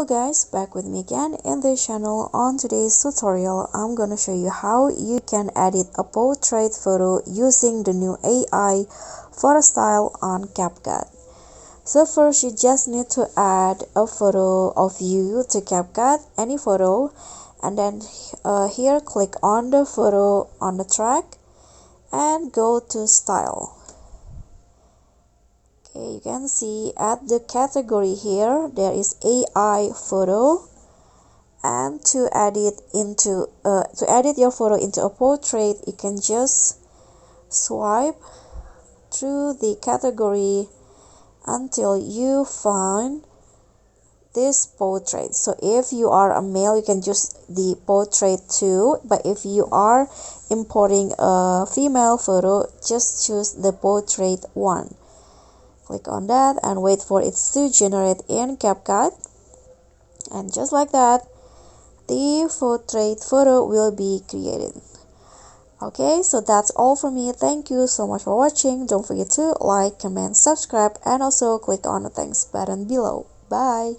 Hello guys, back with me again in this channel. On today's tutorial, I'm gonna show you how you can edit a portrait photo using the new AI photo style on CapCut. So first, you just need to add a photo of you to CapCut, any photo, and then here click on the photo on the track and go to Style. Okay, you can see at the category here there is AI photo, and to edit your photo into a portrait, you can just swipe through the category until you find this portrait. So if you are a male, you can choose the portrait too, but if you are importing a female photo, just choose the portrait one. Click on that and wait for it to generate in CapCut, and just like that the portrait photo will be created. Okay, so that's all from me. Thank you so much for watching. Don't forget to like, comment, subscribe, and also click on the thanks button below. Bye.